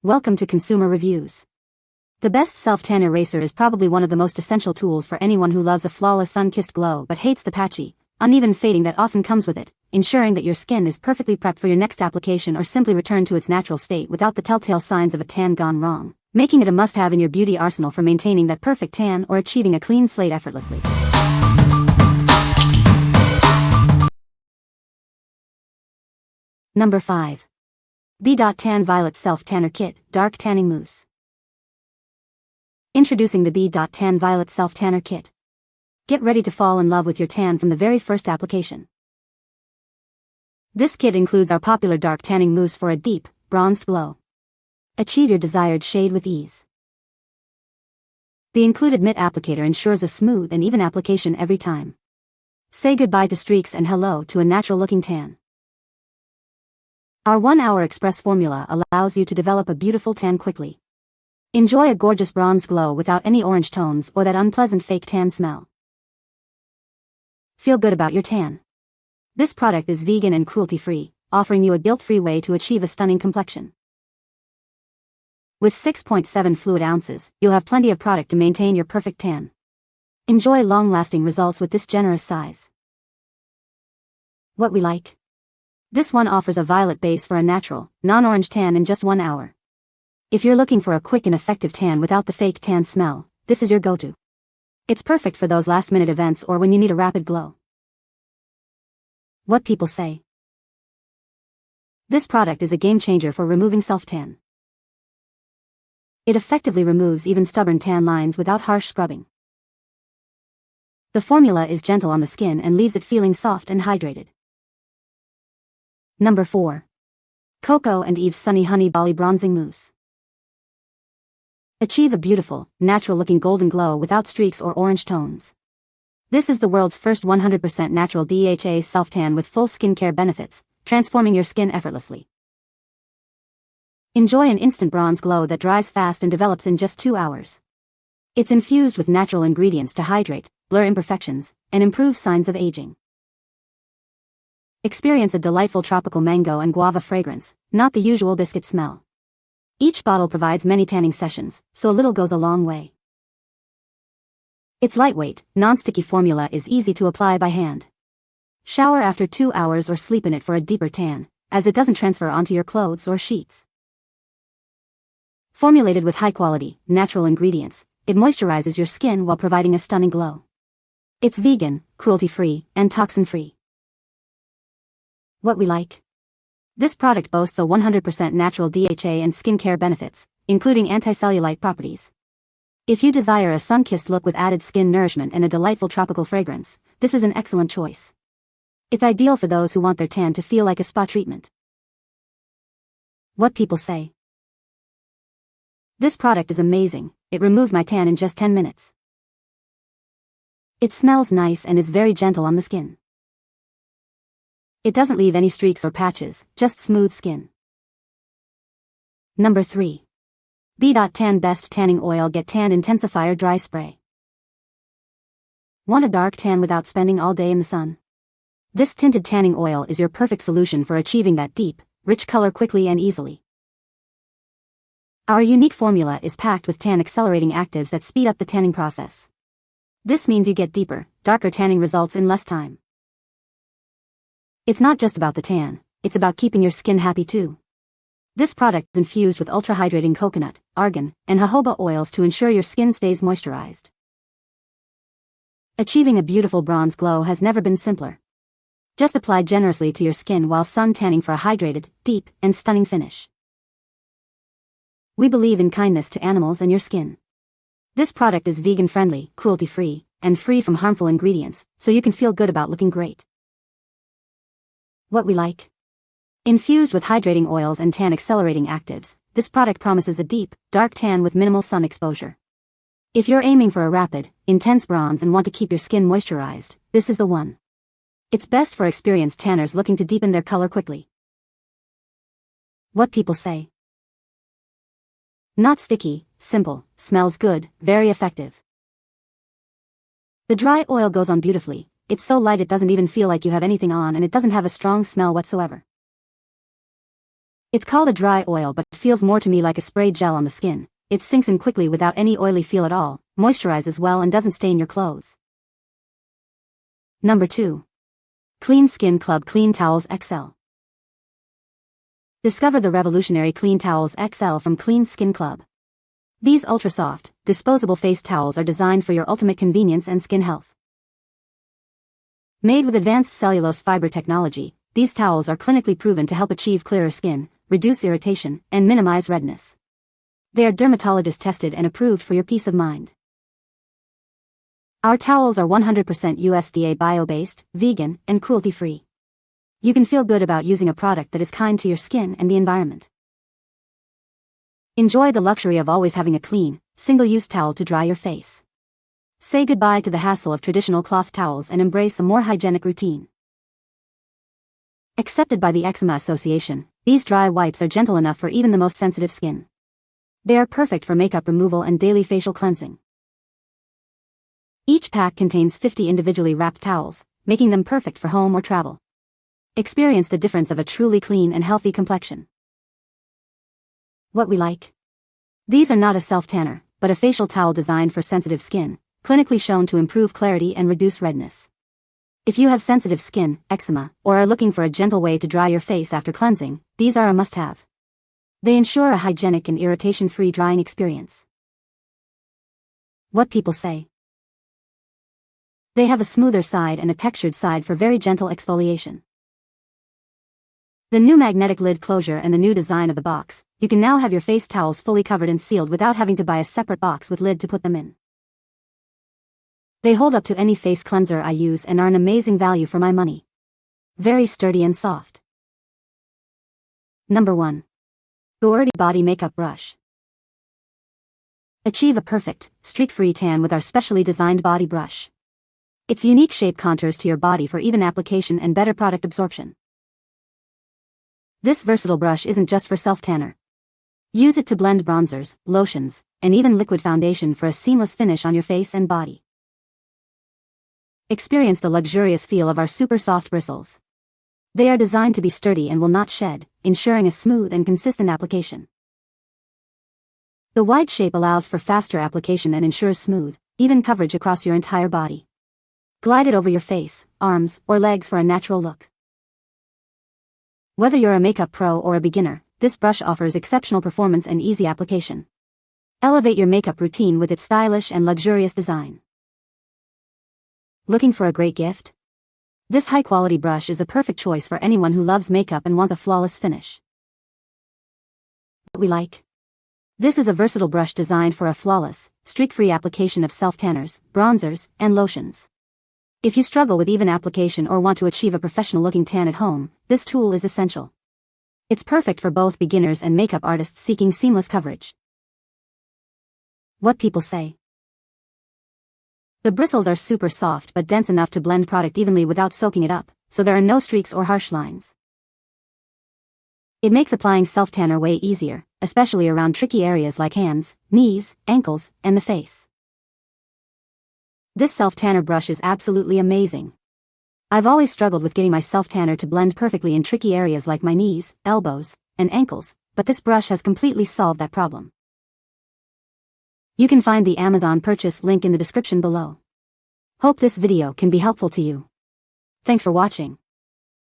Welcome to Consumer Reviews. The best self-tan eraser is probably one of the most essential tools for anyone who loves a flawless sun-kissed glow but hates the patchy, uneven fading that often comes with it, ensuring that your skin is perfectly prepped for your next application or simply return to its natural state without the telltale signs of a tan gone wrong, making it a must-have in your beauty arsenal for maintaining that perfect tan or achieving a clean slate effortlessly. Number 5. B.TAN Violet Self-Tanner Kit, Dark Tanning Mousse. Introducing the B.TAN Violet Self-Tanner Kit. Get ready to fall in love with your tan from the very first application. This kit includes our popular dark tanning mousse for a deep, bronzed glow. Achieve your desired shade with ease. The included mitt applicator ensures a smooth and even application every time. Say goodbye to streaks and hello to a natural-looking tan. Our 1-hour express formula allows you to develop a beautiful tan quickly. Enjoy a gorgeous bronze glow without any orange tones or that unpleasant fake tan smell. Feel good about your tan. This product is vegan and cruelty-free, offering you a guilt-free way to achieve a stunning complexion. With 6.7 fluid ounces, you'll have plenty of product to maintain your perfect tan. Enjoy long-lasting results with this generous size. What we like. This one offers a violet base for a natural, non-orange tan in just 1 hour. If you're looking for a quick and effective tan without the fake tan smell, this is your go-to. It's perfect for those last-minute events or when you need a rapid glow. What people say. This product is a game-changer for removing self-tan. It effectively removes even stubborn tan lines without harsh scrubbing. The formula is gentle on the skin and leaves it feeling soft and hydrated. Number 4. Coco and Eve's Sunny Honey Bali Bronzing Mousse. Achieve a beautiful, natural-looking golden glow without streaks or orange tones. This is the world's first 100% natural DHA self-tan with full skincare benefits, transforming your skin effortlessly. Enjoy an instant bronze glow that dries fast and develops in just 2 hours. It's infused with natural ingredients to hydrate, blur imperfections, and improve signs of aging. Experience a delightful tropical mango and guava fragrance, not the usual biscuit smell. Each bottle provides many tanning sessions, so a little goes a long way. Its lightweight, non-sticky formula is easy to apply by hand. Shower after 2 hours or sleep in it for a deeper tan, as it doesn't transfer onto your clothes or sheets. Formulated with high-quality, natural ingredients, it moisturizes your skin while providing a stunning glow. It's vegan, cruelty-free, and toxin-free. What we like. This product boasts a 100% natural DHA and skincare benefits, including anti-cellulite properties. If you desire a sun-kissed look with added skin nourishment and a delightful tropical fragrance, this is an excellent choice. It's ideal for those who want their tan to feel like a spa treatment. What people say. This product is amazing, it removed my tan in just 10 minutes. It smells nice and is very gentle on the skin. It doesn't leave any streaks or patches, just smooth skin. Number 3. B.TAN Best Tanning Oil Get Tan Intensifier Dry Spray. Want a dark tan without spending all day in the sun? This tinted tanning oil is your perfect solution for achieving that deep, rich color quickly and easily. Our unique formula is packed with tan-accelerating actives that speed up the tanning process. This means you get deeper, darker tanning results in less time. It's not just about the tan, it's about keeping your skin happy too. This product is infused with ultra-hydrating coconut, argan, and jojoba oils to ensure your skin stays moisturized. Achieving a beautiful bronze glow has never been simpler. Just apply generously to your skin while sun tanning for a hydrated, deep, and stunning finish. We believe in kindness to animals and your skin. This product is vegan-friendly, cruelty-free, and free from harmful ingredients, so you can feel good about looking great. What we like. Infused with hydrating oils and tan-accelerating actives, this product promises a deep, dark tan with minimal sun exposure. If you're aiming for a rapid, intense bronze and want to keep your skin moisturized, this is the one. It's best for experienced tanners looking to deepen their color quickly. What people say. Not sticky, simple, smells good, very effective. The dry oil goes on beautifully. It's so light it doesn't even feel like you have anything on and it doesn't have a strong smell whatsoever. It's called a dry oil but feels more to me like a sprayed gel on the skin. It sinks in quickly without any oily feel at all, moisturizes well and doesn't stain your clothes. Number 2. Clean Skin Club Clean Towels XL. Discover the revolutionary Clean Towels XL from Clean Skin Club. These ultra-soft, disposable face towels are designed for your ultimate convenience and skin health. Made with advanced cellulose fiber technology, these towels are clinically proven to help achieve clearer skin, reduce irritation, and minimize redness. They are dermatologist tested and approved for your peace of mind. Our towels are 100% USDA bio-based, vegan, and cruelty-free. You can feel good about using a product that is kind to your skin and the environment. Enjoy the luxury of always having a clean, single-use towel to dry your face. Say goodbye to the hassle of traditional cloth towels and embrace a more hygienic routine. Accepted by the Eczema Association, these dry wipes are gentle enough for even the most sensitive skin. They are perfect for makeup removal and daily facial cleansing. Each pack contains 50 individually wrapped towels, making them perfect for home or travel. Experience the difference of a truly clean and healthy complexion. What we like. These are not a self-tanner, but a facial towel designed for sensitive skin, clinically shown to improve clarity and reduce redness. If you have sensitive skin, eczema, or are looking for a gentle way to dry your face after cleansing, these are a must-have. They ensure a hygienic and irritation-free drying experience. What people say. They have a smoother side and a textured side for very gentle exfoliation. The new magnetic lid closure and the new design of the box, you can now have your face towels fully covered and sealed without having to buy a separate box with lid to put them in. They hold up to any face cleanser I use and are an amazing value for my money. Very sturdy and soft. Number 1. GOERTI Body Makeup Brush. Achieve a perfect, streak-free tan with our specially designed body brush. Its unique shape contours to your body for even application and better product absorption. This versatile brush isn't just for self-tanner. Use it to blend bronzers, lotions, and even liquid foundation for a seamless finish on your face and body. Experience the luxurious feel of our super soft bristles. They are designed to be sturdy and will not shed, ensuring a smooth and consistent application. The wide shape allows for faster application and ensures smooth, even coverage across your entire body. Glide it over your face, arms, or legs for a natural look. Whether you're a makeup pro or a beginner, this brush offers exceptional performance and easy application. Elevate your makeup routine with its stylish and luxurious design. Looking for a great gift? This high-quality brush is a perfect choice for anyone who loves makeup and wants a flawless finish. What we like. This is a versatile brush designed for a flawless, streak-free application of self-tanners, bronzers, and lotions. If you struggle with even application or want to achieve a professional-looking tan at home, this tool is essential. It's perfect for both beginners and makeup artists seeking seamless coverage. What people say. The bristles are super soft but dense enough to blend product evenly without soaking it up, so there are no streaks or harsh lines. It makes applying self-tanner way easier, especially around tricky areas like hands, knees, ankles, and the face. This self-tanner brush is absolutely amazing. I've always struggled with getting my self-tanner to blend perfectly in tricky areas like my knees, elbows, and ankles, but this brush has completely solved that problem. You can find the Amazon purchase link in the description below. Hope this video can be helpful to you. Thanks for watching.